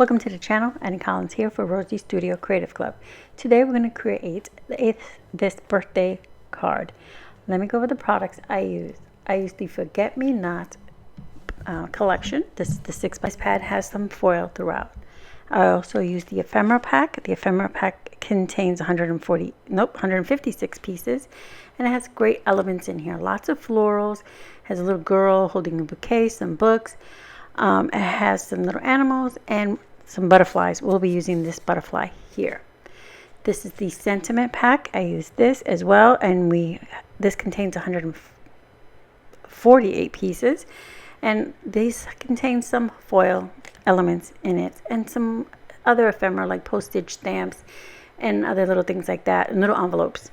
Welcome to the channel. Annie Collins here for Rosie Studio Creative Club. Today we're going to create this birthday card. Let me go over the products I use. I use the Forget Me Not collection. This is the 6x pad, has some foil throughout. I also use the Ephemera pack. The Ephemera pack contains 156 pieces, and it has great elements in here. Lots of florals, has a little girl holding a bouquet, some books. It has some little animals and some butterflies. We'll be using this butterfly here. This is the sentiment pack. I use this as well, and this contains 148 pieces, and these contain some foil elements in it and some other ephemera like postage stamps and other little things like that, and little envelopes.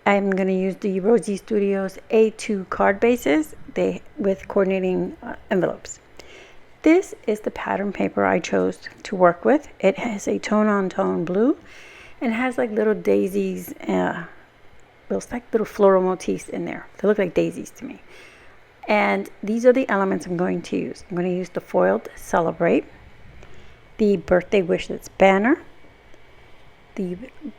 I'm going to use the Rosie Studios A2 card bases with coordinating envelopes. This is the pattern paper I chose to work with. It has a tone-on-tone blue and has like little daisies, looks like little floral motifs in there. They look like daisies to me. And these are the elements I'm going to use. I'm going to use the foiled Celebrate, the Birthday Wishes banner,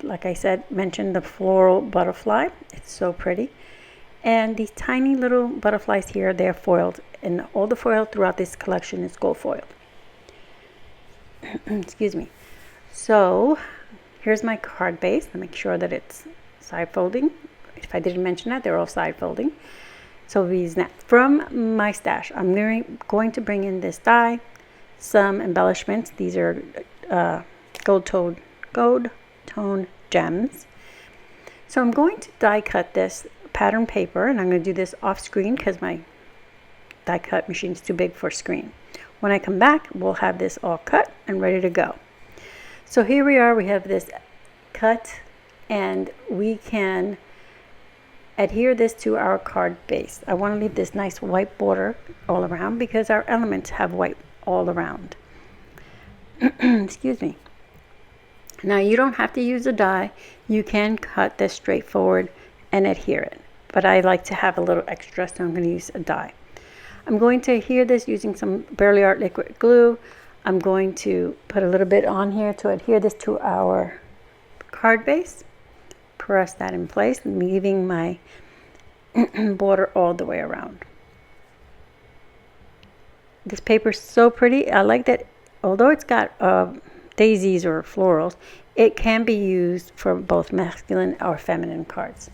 like I said, mentioned the floral butterfly. It's so pretty. And these tiny little butterflies here, they're foiled. And all the foil throughout this collection is gold foiled. Excuse me. So here's my card base. Let me make sure that it's side folding. If I didn't mention that, they're all side folding. So we'll use that. From my stash, I'm going to bring in this die, some embellishments. These are gold tone gems. So I'm going to die cut this pattern paper, and I'm going to do this off screen because my die cut machine is too big for screen. When I come back, we'll have this all cut and ready to go. So here we are. We have this cut, and we can adhere this to our card base. I want to leave this nice white border all around because our elements have white all around. Excuse me. Now you don't have to use a die. You can cut this straightforward and adhere it. But I like to have a little extra, so I'm going to use a die. I'm going to adhere this using some Burley Art liquid glue. I'm going to put a little bit on here to adhere this to our card base. Press that in place, leaving my border all the way around. This paper is so pretty. I like that although it's got daisies or florals, it can be used for both masculine or feminine cards.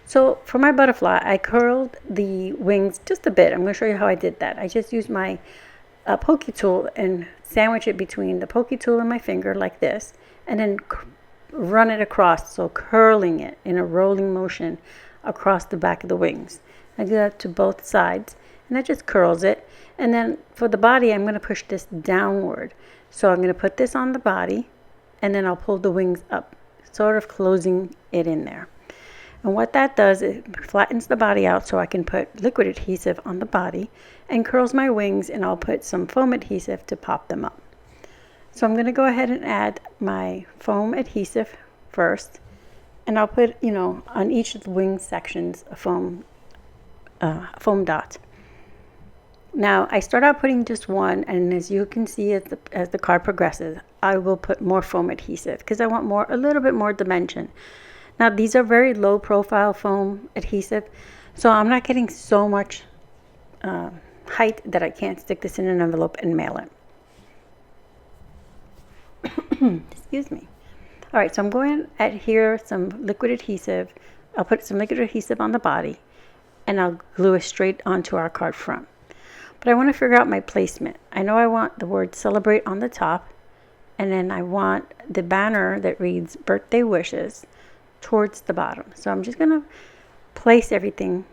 So for my butterfly, I curled the wings just a bit. I'm going to show you how I did that. I just used my pokey tool and sandwich it between the pokey tool and my finger like this, and then run it across, so curling it in a rolling motion across the back of the wings. I do that to both sides, and that just curls it. And then for the body, I'm going to push this downward. So I'm going to put this on the body, and then I'll pull the wings up, sort of closing it in there. And what that does, it flattens the body out so I can put liquid adhesive on the body and curls my wings, and I'll put some foam adhesive to pop them up. So I'm going to go ahead and add my foam adhesive first, and I'll put, on each of the wing sections a foam dot. Now I start out putting just one, and as you can see as the card progresses, I will put more foam adhesive because I want a little bit more dimension. Now these are very low profile foam adhesive, so I'm not getting so much height that I can't stick this in an envelope and mail it. Excuse me. All right, so I'm going to adhere some liquid adhesive. I'll put some liquid adhesive on the body, and I'll glue it straight onto our card front. But I want to figure out my placement. I know I want the word Celebrate on the top, and then I want the banner that reads Birthday Wishes towards the bottom. So I'm just going to place everything.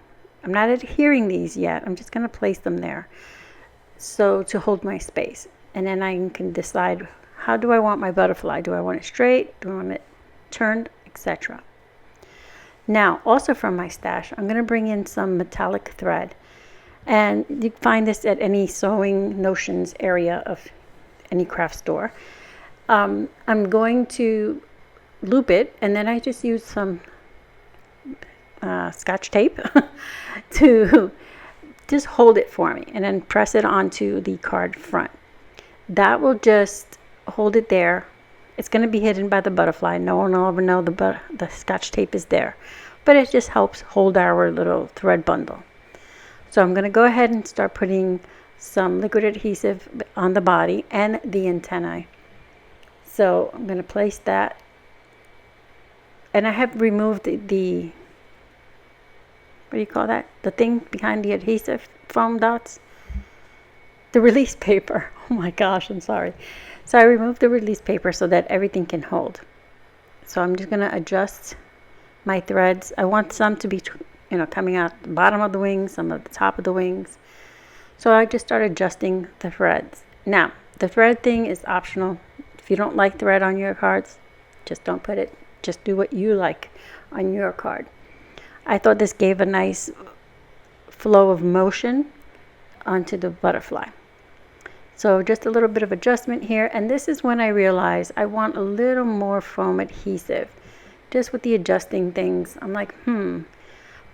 I'm not adhering these yet. I'm just going to place them there so to hold my space. And then I can decide, how do I want my butterfly? Do I want it straight? Do I want it turned, etc.? Now, also from my stash, I'm going to bring in some metallic thread. And you can find this at any Sewing Notions area of any craft store. I'm going to loop it, and then I just use some Scotch tape to just hold it for me, and then press it onto the card front. That will just hold it there. It's going to be hidden by the butterfly. No one will ever know the Scotch tape is there. But it just helps hold our little thread bundle. So I'm going to go ahead and start putting some liquid adhesive on the body and the antennae. So I'm going to place that. And I have removed the what do you call that? The thing behind the adhesive foam dots? The release paper. Oh my gosh, I'm sorry. So I removed the release paper so that everything can hold. So I'm just going to adjust my threads. I want some to be, coming out the bottom of the wings, some at the top of the wings. So I just start adjusting the threads. Now, the thread thing is optional. If you don't like thread on your cards, just don't put it. Just do what you like on your card. I thought this gave a nice flow of motion onto the butterfly. So just a little bit of adjustment here. And this is when I realized I want a little more foam adhesive. Just with the adjusting things, I'm like,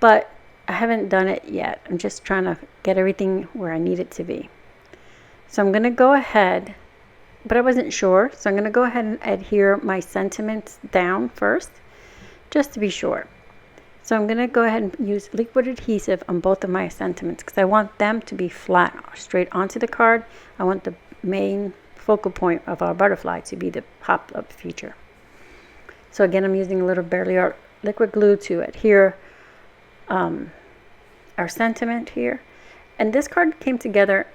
But I haven't done it yet. I'm just trying to get everything where I need it to be. So I'm going to go ahead, but I wasn't sure. So I'm going to go ahead and adhere my sentiments down first, just to be sure. So I'm going to go ahead and use liquid adhesive on both of my sentiments because I want them to be flat straight onto the card. I want the main focal point of our butterfly to be the pop-up feature. So again, I'm using a little Barely Art liquid glue to adhere our sentiment here. And this card came together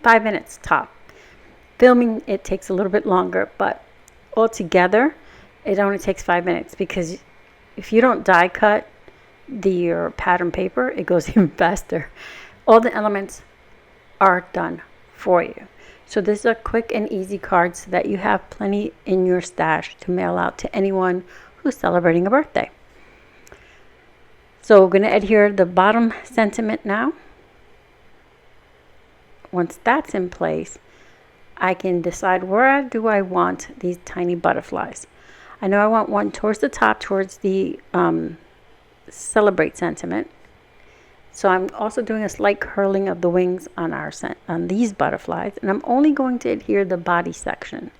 5 minutes top. Filming it takes a little bit longer, but altogether it only takes 5 minutes because if you don't die cut your pattern paper, it goes even faster. All the elements are done for you. So this is a quick and easy card so that you have plenty in your stash to mail out to anyone who's celebrating a birthday. So we're going to adhere the bottom sentiment now. Once that's in place, I can decide where do I want these tiny butterflies. I know I want one towards the top, towards the celebrate sentiment. So I'm also doing a slight curling of the wings on these butterflies, and I'm only going to adhere the body section,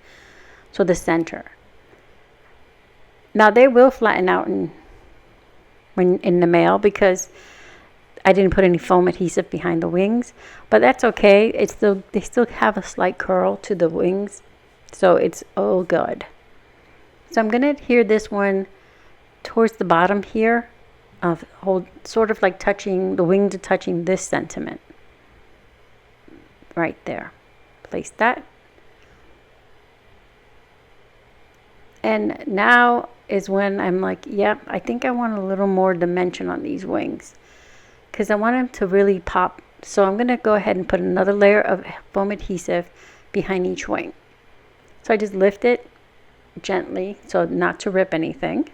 so the center. Now they will flatten out when in the mail because I didn't put any foam adhesive behind the wings, but that's okay. They still have a slight curl to the wings, so it's all good. So I'm going to adhere this one towards the bottom here, sort of like touching the wings, touching this sentiment right there. Place that. And now is when I'm like, yep, I think I want a little more dimension on these wings because I want them to really pop. So I'm going to go ahead and put another layer of foam adhesive behind each wing. So I just lift it gently so not to rip anything.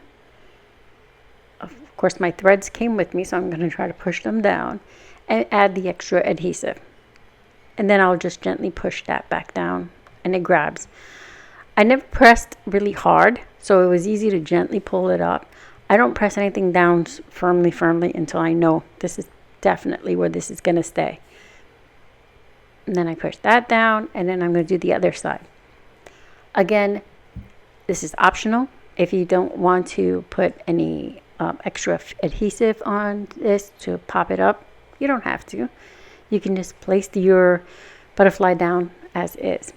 Of course my threads came with me, so I'm going to try to push them down and add the extra adhesive, and then I'll just gently push that back down and it grabs. I never pressed really hard, so it was easy to gently pull it up. I don't press anything down firmly until I know this is definitely where this is going to stay, and then I push that down, and then I'm going to do the other side. Again, this is optional. If you don't want to put any extra adhesive on this to pop it up, you don't have to. You can just place your butterfly down as is.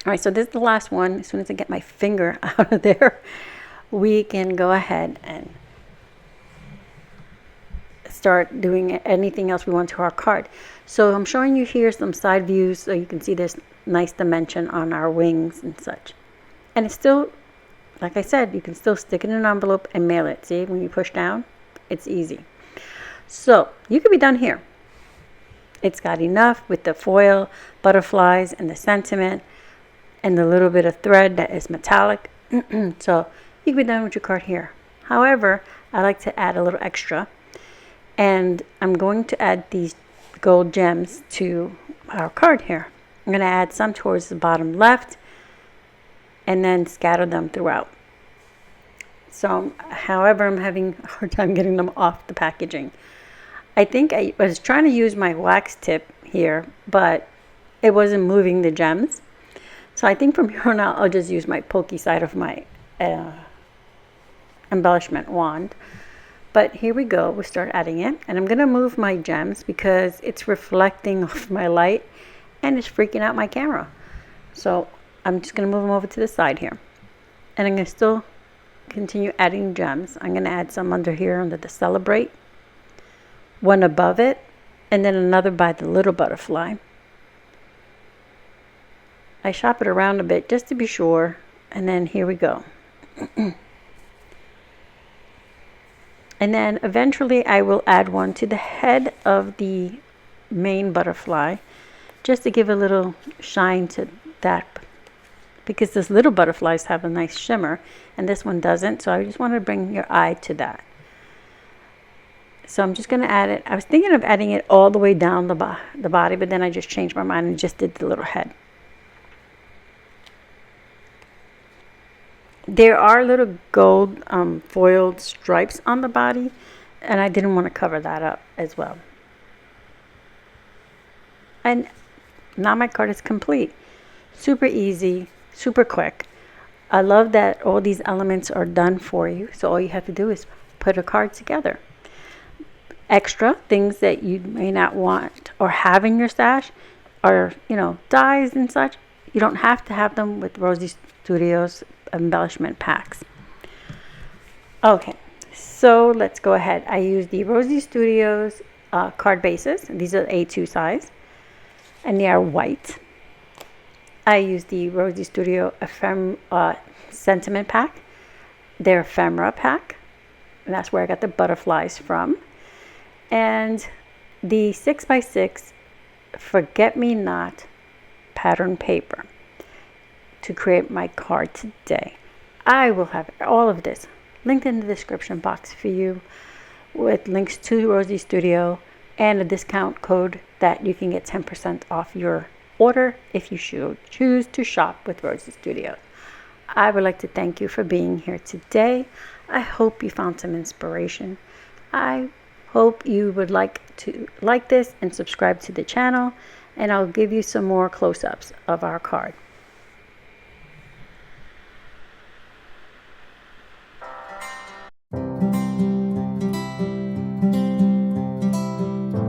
All right, so this is the last one. As soon as I get my finger out of there, we can go ahead and start doing anything else we want to our card. So I'm showing you here some side views so you can see this nice dimension on our wings and such. And it's still, like I said, you can still stick it in an envelope and mail it. See, when you push down, it's easy. So you could be done here. It's got enough with the foil, butterflies, and the sentiment, and the little bit of thread that is metallic. So you can be done with your card here. However, I like to add a little extra, and I'm going to add these gold gems to our card here. I'm going to add some towards the bottom left and then scatter them throughout. So, however, I'm having a hard time getting them off the packaging. I think I was trying to use my wax tip here, but it wasn't moving the gems. So I think from here on out, I'll just use my pokey side of my embellishment wand. But here we go, we'll start adding it. And I'm going to move my gems because it's reflecting off my light and it's freaking out my camera. So I'm just going to move them over to the side here. And I'm going to still continue adding gems. I'm going to add some under here under the Celebrate, one above it, and then another by the little butterfly. I shop it around a bit just to be sure. And then here we go. And then eventually I will add one to the head of the main butterfly just to give a little shine to that, because those little butterflies have a nice shimmer and this one doesn't. So I just want to bring your eye to that. So I'm just going to add it. I was thinking of adding it all the way down the body, but then I just changed my mind and just did the little head. There are little gold foiled stripes on the body, and I didn't want to cover that up as well. And now my card is complete. Super easy, super quick. I love that all these elements are done for you, so all you have to do is put a card together. Extra things that you may not want or have in your stash are, dies and such. You don't have to have them with Rosie Studio's embellishment packs. Okay, so let's go ahead. I use the Rosie Studios card bases. These are A2 size, and they are white. I use the Rosie Studio Sentiment pack, their Ephemera pack, and that's where I got the butterflies from. And the 6x6 Forget Me Not pattern paper to create my card today. I will have all of this linked in the description box for you, with links to Rosie Studio and a discount code that you can get 10% off your order if you choose to shop with Rosie Studio. I would like to thank you for being here today. I hope you found some inspiration. I hope you would like to like this and subscribe to the channel, and I'll give you some more close-ups of our card.